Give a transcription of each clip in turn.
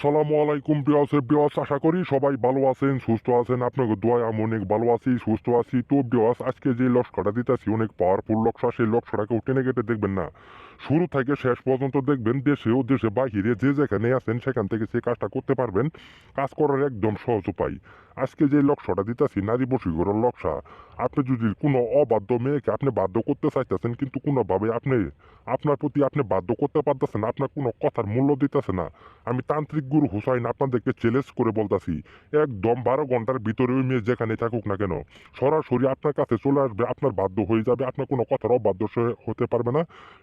আসসালামু আলাইকুম বিয়াস আশা করি সবাই ভালো আছেন সুস্থ আছেন আপনাকে দোয়ায় আমি অনেক ভালো আছি সুস্থ আছি তো বিয়াস আজকে যে লক্ষ্যটা দিতেছি অনেক পাওয়ারফুল লক্ষ্য সেই লক্ষ্যটাকে টেনে কেটে দেখবেন না শুরু থেকে শেষ পর্যন্ত দেখবেন দেশে ও দেশে বাহিরে যে যেখানে আছেন সেখান থেকে সেই কাজটা করতে পারবেন কাজ করার একদম সহজ উপায় আজকে যে লক্ষ্যটা দিতেছি নারী বশীকরণ লক্ষ্য আপনি যদি কোনো অবাধ্য মেয়েকে আপনি বাধ্য করতে চাইতেছেন কিন্তু কোনোভাবে আপনি আপনার প্রতি আপনি বাধ্য করতে পারতেছেন আপনার কোনো কথার মূল্য দিতেছে না আমি তান্ত্রিক গুরু হুসাইন আপনাদেরকে চ্যালেঞ্জ করে বলতাছি একদম 12 ঘন্টার ভিতরে ওই মেয়ে যেখানে থাকুক না কেন সরাসরি আপনার কাছে চলে আসবে আপনার বাধ্য হয়ে যাবে আপনার কোনো কথার অবাধ্য সে হতে পারবে না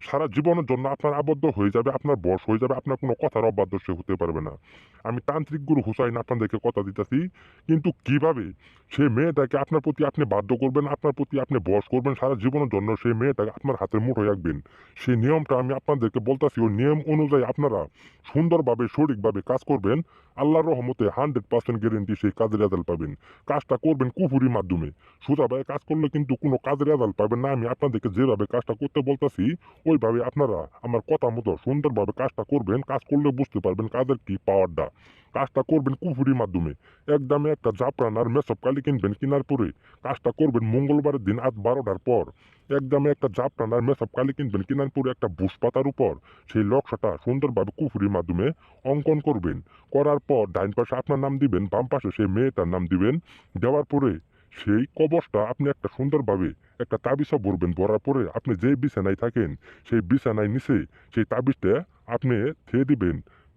সারা জীবনের জন্য আপনার আবদ্ধ হয়ে যাবে আপনার বশ হয়ে যাবে আপনার কোনো কথার অবাধ্য সে হতে পারবে না আমি তান্ত্রিক গুরু হুসাইন আপনাদেরকে কথা দিতেছি কিন্তু কিভাবে সে মেয়েটাকে আপনার প্রতি আপনি বাধ্য করবেন আপনার প্রতি আপনি বশ করবেন সারা জীবনের জন্য সেই মেয়েটাকে আপনার হাতের মুঠোয় রাখবেন সেই নিয়মটা আমি আপনাদেরকে বলতাছি ওই নিয়ম অনুযায়ী আপনারা সুন্দরভাবে সঠিকভাবে কাজ করবেন আল্লাহর রহমতে 100% গ্যারেন্টি সেই কাজের রেজাল্ট পাবেন কাজটা করবেন কুফুরির মাধ্যমে সোজাভাবে কাজ করলে কিন্তু কোনো কাজের রেজাল্ট পাবেন না আমি আপনাদেরকে যেভাবে কাজটা করতে বলতাছি ওইভাবে আপনারা আমার কথা মতো সুন্দরভাবে কাজটা করবেন কাজ করলে বুঝতে পারবেন কাজের কি পাওয়ারটা কাজটা করবেন কুফুরির মাধ্যমে একদমে একটা জাফরান আর মেসব কালি কিনবেন কেনার পরে কাজটা করবেন মঙ্গলবারের দিন আজ 12টার পর একদমে একটা জাফরান আর মেসব কালি কিনবেন কেনার পরে একটা বুশ পাতার উপর সেই লক্ষ্যটা সুন্দরভাবে কুফুরির মাধ্যমে অঙ্কন করবেন করার পর ডাইন পাশে আপনার নাম দিবেন বাম পাশে সেই মেয়েটার নাম দিবেন দেওয়ার পরে সেই কবচটা আপনি একটা সুন্দরভাবে একটা তাবিজা ভরবেন ভরার পরে আপনি যে বিছানায় থাকেন সেই বিছানায় নিচে সেই তাবিজটা আপনি থিয়ে দিবেন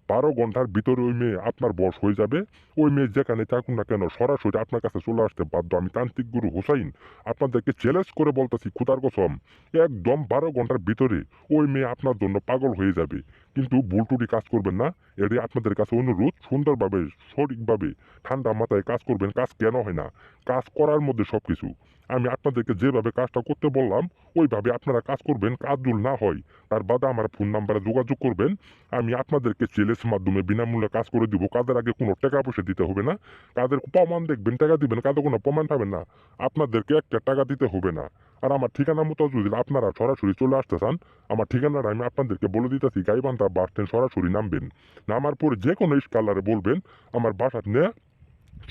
12 ঘন্টার ভিতরে ওই মেয়ে আপনার বশ হয়ে যাবে ওই মেয়ে যেখানে থাকুক না কেন সরাসরি আপনার কাছে চলে আসতে বাধ্য আমি তান্ত্রিক গুরু হুসাইন আপনাদেরকে চ্যালেঞ্জ করে বলতেছি খুদার কসম একদম 12 ঘন্টার ভিতরে ওই মেয়ে আপনার জন্য পাগল হয়ে যাবে কিন্তু ভুল টুটি কাজ করবেন না এটি আপনাদের কাছে অনুরোধ সুন্দরভাবে সঠিকভাবে ঠান্ডা মাথায় কাজ করবেন কাজ কেন হয় না কাজ করার মধ্যে সবকিছু আমি আপনাদেরকে যেভাবে কাজটা করতে বললাম ওইভাবে আপনারা কাজ করবেন কাজ যদি না হয় তার বাদে আমার ফোন নাম্বারে যোগাযোগ করবেন আমি আপনাদেরকে চ্যালেঞ্জ মাধ্যমে বিনামূল্যে কাজ করে দিব কাজের আগে কোনো টাকা পয়সা দিতে হবে না কাজের প্রমাণ দেখবেন টাকা দিবেন কাজে কোনো প্রমাণ পাবেন না আপনাদেরকে একটা টাকা দিতে হবে না আর আমার ঠিকানা মতো যদি আপনারা সরাসরি চলে আসতে চান আমার ঠিকানাটা আমি আপনাদেরকে বলে দিতেছি গাইবান্ধা বাস স্ট্যান্ড সরাসরি নামবেন নামার পরে যে কোনো কালারে বলবেন আমার বাসার নিয়ে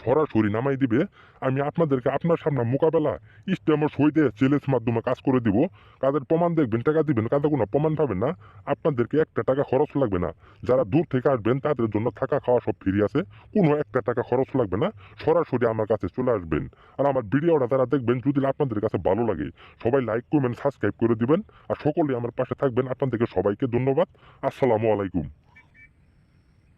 সরাসরি নামাই দিবে আমি আপনাদেরকে আপনার সামনে মোকাবেলা স্টেমর সই দিয়ে চ্যালেঞ্জ মাধ্যমে কাজ করে দিব কাদের প্রমাণ দেখবেন টাকা দিবেন কাদের কোনো প্রমাণ পাবেন না আপনাদেরকে একটা টাকা খরচ লাগবে না যারা দূর থেকে আসবেন তাদের জন্য থাকা খাওয়া সব ফ্রি আছে কোনো একটা টাকা খরচ লাগবে না সরাসরি আমার কাছে চলে আসবেন আর আমার ভিডিওটা যারা দেখবেন যদি আপনাদের কাছে ভালো লাগে সবাই লাইক কমেন্ট সাবস্ক্রাইব করে দিবেন আর সকলেই আমার পাশে থাকবেন আপনাদেরকে সবাইকে ধন্যবাদ আসসালামু আলাইকুম।